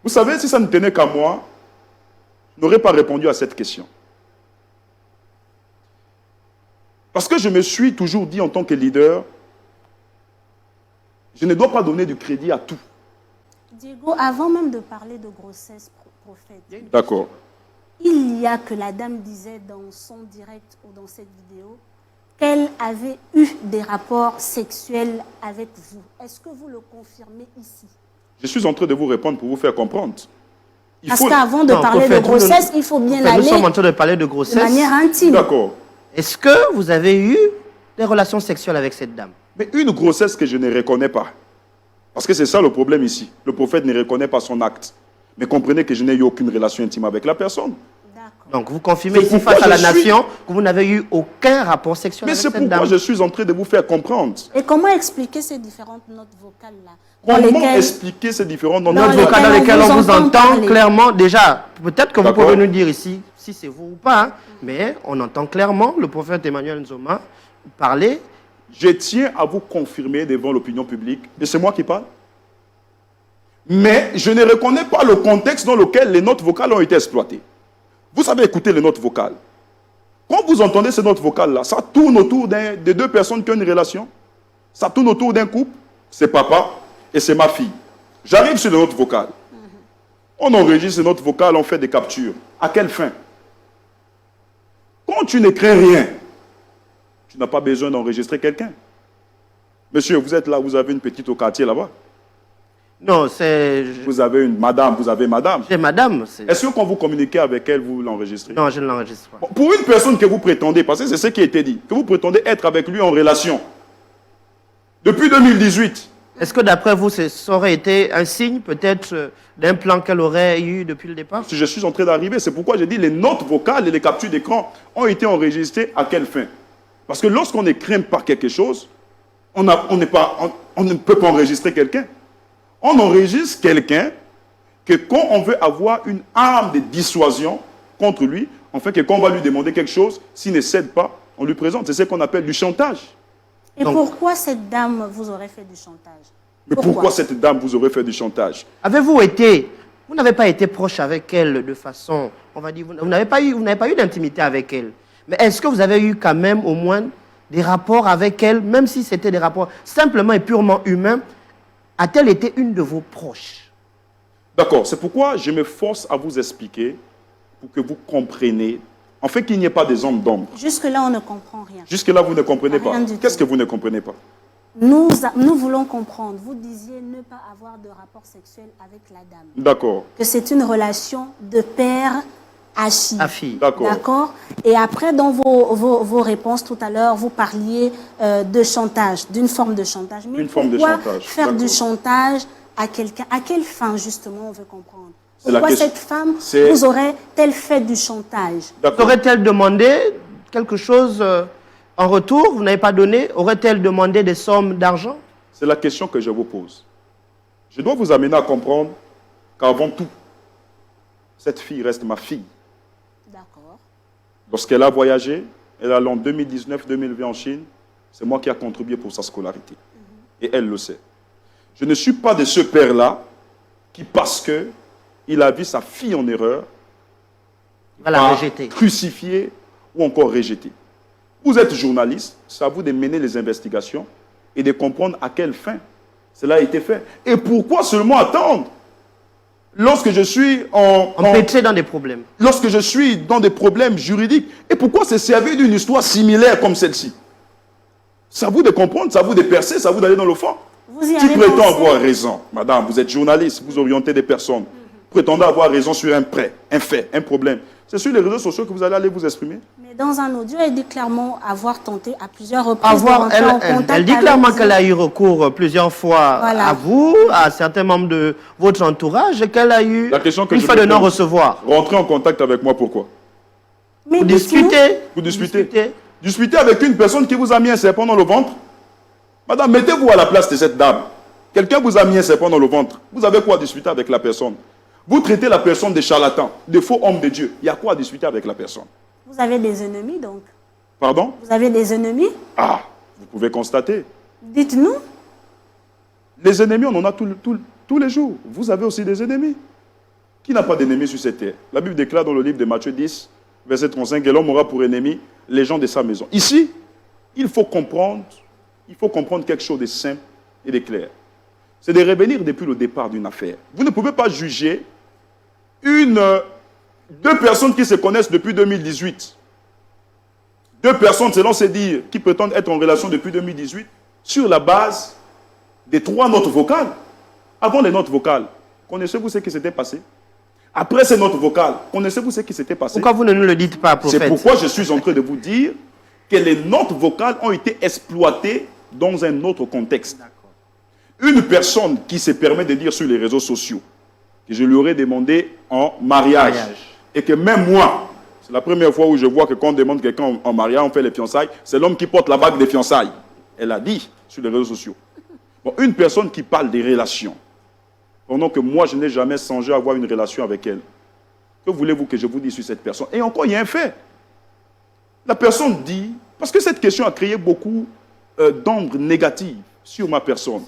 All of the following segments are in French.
Vous savez, si ça ne tenait qu'à moi, je n'aurais pas répondu à cette question. Parce que je me suis toujours dit en tant que leader, je ne dois pas donner du crédit à tout. Diego, avant même de parler de grossesse, prophète, D'accord. il y a que la dame disait dans son direct ou dans cette vidéo qu'elle avait eu des rapports sexuels avec vous. Est-ce que vous le confirmez ici? Je suis en train de vous répondre pour vous faire comprendre. Parce qu'avant de parler de grossesse, il faut bien aller nous sommes en train de parler de grossesse de manière intime. D'accord. Est-ce que vous avez eu des relations sexuelles avec cette dame? Mais une grossesse que je ne reconnais pas. Parce que c'est ça le problème ici. Le prophète ne reconnaît pas son acte. Mais comprenez que je n'ai eu aucune relation intime avec la personne. Donc vous confirmez ici face à la nation que vous n'avez eu aucun rapport sexuel avec cette dame. Mais c'est pourquoi je suis en train de vous faire comprendre. Et comment expliquer ces différentes notes vocales-là? Comment expliquer ces différentes notes vocales dans lesquelles on vous entend clairement? Déjà, peut-être que vous pouvez nous dire ici si c'est vous ou pas, hein, mais on entend clairement le prophète Emmanuel Nzoma parler. Je tiens à vous confirmer devant l'opinion publique, et c'est moi qui parle. Mais je ne reconnais pas le contexte dans lequel les notes vocales ont été exploitées. Vous savez écouter les notes vocales. Quand vous entendez ces notes vocales-là, ça tourne autour de deux personnes qui ont une relation. Ça tourne autour d'un couple. C'est papa et c'est ma fille. J'arrive sur les notes vocales. On enregistre ces notes vocales, on fait des captures. À quelle fin? Quand tu ne crains rien, tu n'as pas besoin d'enregistrer quelqu'un. Monsieur, vous êtes là, vous avez une petite au quartier là-bas. Non, c'est... Vous avez une madame, vous avez madame. J'ai madame. Est-ce que quand vous communiquez avec elle, vous l'enregistrez? Non, je ne l'enregistre pas. Bon, pour une personne que vous prétendez, parce que c'est ce qui a été dit, que vous prétendez être avec lui en relation, depuis 2018. Est-ce que d'après vous, ça aurait été un signe peut-être d'un plan qu'elle aurait eu depuis le départ? Si je suis en train d'arriver, c'est pourquoi j'ai dit les notes vocales et les captures d'écran ont été enregistrées à quelle fin? Parce que lorsqu'on est craint par quelque chose, on ne peut pas enregistrer quelqu'un. On enregistre quelqu'un que quand on veut avoir une arme de dissuasion contre lui, enfin que quand on va lui demander quelque chose, s'il ne cède pas, on lui présente. C'est ce qu'on appelle du chantage. Et donc, pourquoi cette dame vous aurait fait du chantage? Mais pourquoi cette dame vous aurait fait du chantage? Avez-vous été... Vous n'avez pas été proche avec elle de façon... On va dire, vous n'avez pas eu d'intimité avec elle. Mais est-ce que vous avez eu quand même au moins des rapports avec elle, même si c'était des rapports simplement et purement humains? A-t-elle été une de vos proches? D'accord, c'est pourquoi je me force à vous expliquer pour que vous compreniez. En fait, qu'il n'y ait pas des hommes d'ombre. Jusque-là, on ne comprend rien. Jusque-là, vous ne comprenez pas. Qu'est-ce que vous ne comprenez pas? Nous voulons comprendre. Vous disiez ne pas avoir de rapport sexuel avec la dame. D'accord. Que c'est une relation de père à fille. D'accord. D'accord. Et après, dans vos réponses tout à l'heure, vous parliez de chantage, d'une forme de chantage. Mais pourquoi faire du chantage à quelqu'un? À quelle fin, justement, on veut comprendre? Pourquoi cette femme vous aurait-elle fait du chantage? Aurait-elle demandé quelque chose en retour? Vous n'avez pas donné? Aurait-elle demandé des sommes d'argent? C'est la question que je vous pose. Je dois vous amener à comprendre qu'avant tout, cette fille reste ma fille. D'accord. Lorsqu'elle a voyagé, elle allait en 2019-2020 en Chine, c'est moi qui ai contribué pour sa scolarité. Et elle le sait. Je ne suis pas de ce père-là qui, parce qu'il a vu sa fille en erreur, va la rejeter, crucifier ou encore rejeter. Vous êtes journaliste, c'est à vous de mener les investigations et de comprendre à quelle fin cela a été fait. Et pourquoi seulement attendre lorsque je suis empêtré dans des problèmes. Lorsque je suis dans des problèmes juridiques. Et pourquoi se servir d'une histoire similaire comme celle-ci? C'est à vous de comprendre, c'est à vous de percer, c'est à vous d'aller dans le fond. Tu prétends avoir raison. Madame, vous êtes journaliste, vous orientez des personnes. Prétendez avoir raison sur un fait, un problème. C'est sur les réseaux sociaux que vous allez aller vous exprimer. Mais dans un audio, elle dit clairement avoir tenté à plusieurs reprises de rentrer en contact. Elle dit clairement qu'elle a eu recours plusieurs fois à vous, à certains membres de votre entourage, et qu'elle a eu une fois de non-recevoir. Rentrer en contact avec moi, pourquoi? Mais vous discutez. Vous discutez. Discutez avec une personne qui vous a mis un serpent dans le ventre. Madame, mettez-vous à la place de cette dame. Quelqu'un vous a mis un serpent dans le ventre. Vous avez quoi à discuter avec la personne? Vous traitez la personne de charlatan, de faux homme de Dieu. Il y a quoi à discuter avec la personne? Vous avez des ennemis, donc? Pardon? Vous avez des ennemis? Ah, vous pouvez constater. Dites-nous. Les ennemis, on en a tous les jours. Vous avez aussi des ennemis. Qui n'a pas d'ennemis sur cette terre? La Bible déclare dans le livre de Matthieu 10, verset 35, et l'homme aura pour ennemi les gens de sa maison. Ici, il faut comprendre quelque chose de simple et de clair. C'est de revenir depuis le départ d'une affaire. Vous ne pouvez pas juger deux personnes qui se connaissent depuis 2018. Deux personnes, selon se dire, qui prétendent être en relation depuis 2018, sur la base des 3 notes vocales. Avant les notes vocales, connaissez-vous ce qui s'était passé? Après ces notes vocales, connaissez-vous ce qui s'était passé? Pourquoi vous ne nous le dites pas, prophète? C'est pourquoi je suis en train de vous dire que les notes vocales ont été exploitées dans un autre contexte. Une personne qui se permet de dire sur les réseaux sociaux que je lui aurais demandé en mariage. Et que même moi, c'est la première fois où je vois que quand on demande quelqu'un en mariage, on fait les fiançailles, c'est l'homme qui porte la bague des fiançailles. Elle a dit sur les réseaux sociaux. Bon, une personne qui parle des relations, pendant que moi, je n'ai jamais songé à avoir une relation avec elle. Que voulez-vous que je vous dise sur cette personne? Et encore, il y a un fait. La personne dit, parce que cette question a créé beaucoup d'ombre négative sur ma personne.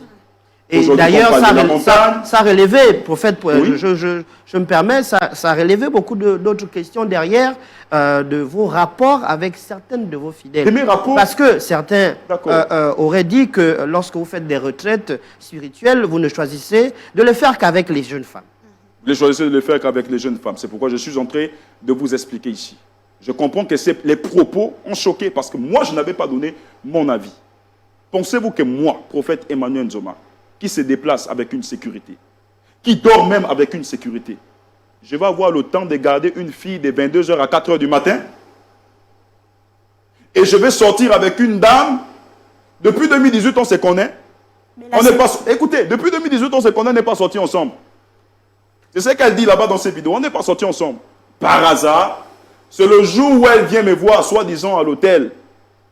Et d'ailleurs, ça a relevé, prophète, oui. je me permets, ça a relevé beaucoup d'autres questions derrière de vos rapports avec certaines de vos fidèles. De mes rapports? Parce que certains auraient dit que lorsque vous faites des retraites spirituelles, vous ne choisissez de le faire qu'avec les jeunes femmes. Vous choisissez de le faire qu'avec les jeunes femmes. C'est pourquoi je suis en train de vous expliquer ici. Je comprends que les propos ont choqué parce que moi, je n'avais pas donné mon avis. Pensez-vous que moi, prophète Emmanuel Nzoma, qui se déplace avec une sécurité, qui dort même avec une sécurité, je vais avoir le temps de garder une fille de 22h à 4h du matin et je vais sortir avec une dame. Depuis 2018, on se connaît. Écoutez, depuis 2018, on se connaît, on n'est pas sortis ensemble. C'est ce qu'elle dit là-bas dans ses vidéos. On n'est pas sortis ensemble. Par hasard, c'est le jour où elle vient me voir, soi-disant à l'hôtel.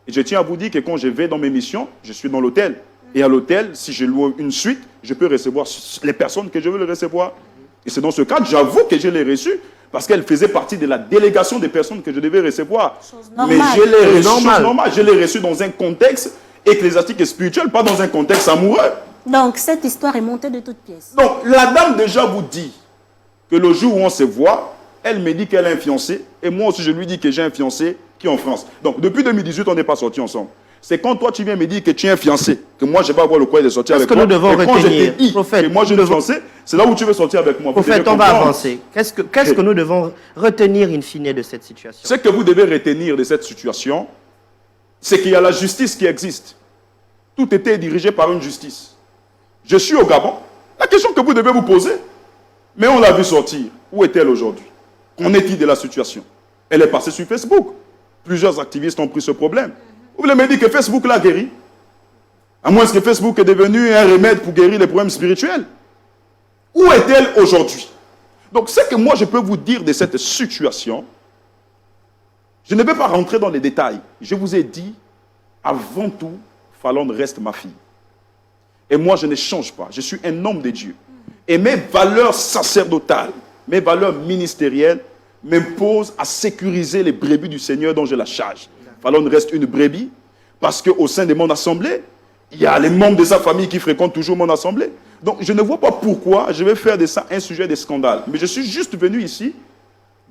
Et je tiens à vous dire que quand je vais dans mes missions, je suis dans l'hôtel. Et à l'hôtel, si je loue une suite, je peux recevoir les personnes que je veux les recevoir. Et c'est dans ce cadre, j'avoue que je l'ai reçu, parce qu'elle faisait partie de la délégation des personnes que je devais recevoir. Mais je l'ai reçu dans un contexte ecclésiastique et spirituel, pas dans un contexte amoureux. Donc, cette histoire est montée de toutes pièces. Donc, la dame déjà vous dit que le jour où on se voit, elle me dit qu'elle a un fiancé, et moi aussi je lui dis que j'ai un fiancé qui est en France. Donc, depuis 2018, on n'est pas sortis ensemble. C'est quand toi tu viens me dire que tu es un fiancé, que moi je vais avoir le courage de sortir avec toi. Qu'est-ce que nous devons retenir, quand je t'ai dit que moi je suis fiancé, c'est là où tu veux sortir avec moi. Prophète, on va avancer. Qu'est-ce que nous devons retenir in fine de cette situation? Ce que vous devez retenir de cette situation, c'est qu'il y a la justice qui existe. Tout était dirigé par une justice. Je suis au Gabon. La question que vous devez vous poser, mais on l'a vu sortir. Où est-elle aujourd'hui? Qu'en est-il de la situation? Elle est passée sur Facebook. Plusieurs activistes ont pris ce problème. Vous voulez me dire que Facebook l'a guéri? À moins que Facebook est devenu un remède pour guérir les problèmes spirituels. Où est-elle aujourd'hui? Donc, ce que moi je peux vous dire de cette situation, je ne vais pas rentrer dans les détails. Je vous ai dit, avant tout, Falon reste ma fille. Et moi, je ne change pas. Je suis un homme de Dieu. Et mes valeurs sacerdotales, mes valeurs ministérielles, m'imposent à sécuriser les brebis du Seigneur dont j'ai la charge. Falon reste une brebis parce qu'au sein de mon assemblée, il y a les membres de sa famille qui fréquentent toujours mon assemblée. Donc, je ne vois pas pourquoi je vais faire de ça un sujet de scandale. Mais je suis juste venu ici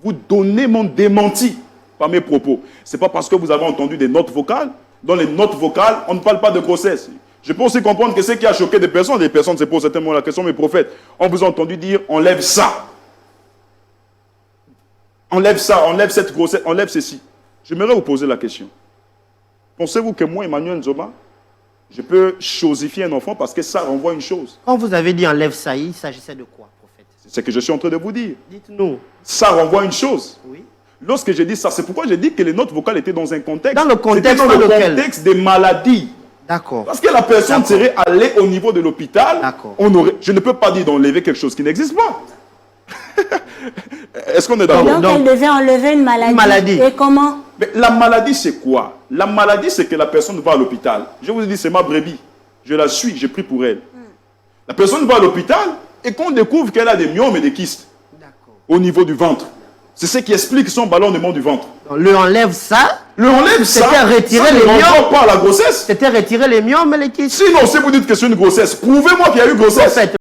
vous donner mon démenti par mes propos. Ce n'est pas parce que vous avez entendu des notes vocales. Dans les notes vocales, on ne parle pas de grossesse. Je peux aussi comprendre que ce qui a choqué des personnes se posent certainement la question, mais prophète, on vous a entendu dire, enlève ça. Enlève ça, enlève cette grossesse, enlève ceci. J'aimerais vous poser la question. Pensez-vous que moi, Emmanuel Nzoma, je peux chosifier un enfant parce que ça renvoie une chose? Quand vous avez dit enlève ça, il s'agissait de quoi, prophète? C'est ce que je suis en train de vous dire. Dites-nous. Ça renvoie une chose. Oui. Lorsque j'ai dit ça, c'est pourquoi j'ai dit que les notes vocales étaient dans un contexte. Dans le contexte, c'était dans le contexte des maladies. D'accord. Parce que la personne serait allée au niveau de l'hôpital. D'accord. Je ne peux pas dire d'enlever quelque chose qui n'existe pas. Est-ce qu'on est d'accord? Donc, elle devait enlever une maladie. Une maladie. Et comment? Mais la maladie, c'est quoi? La maladie, c'est que la personne va à l'hôpital. Je vous ai dit, c'est ma brebis. Je la suis, j'ai pris pour elle. La personne va à l'hôpital et qu'on découvre qu'elle a des myomes et des kystes au niveau du ventre. C'est ce qui explique son ballonnement du ventre. Le enlève ça. Le enlève ça. C'était retirer les myomes. Pas la grossesse. C'était retirer les myomes et les kystes. Sinon, si vous dites que c'est une grossesse, prouvez-moi qu'il y a eu grossesse.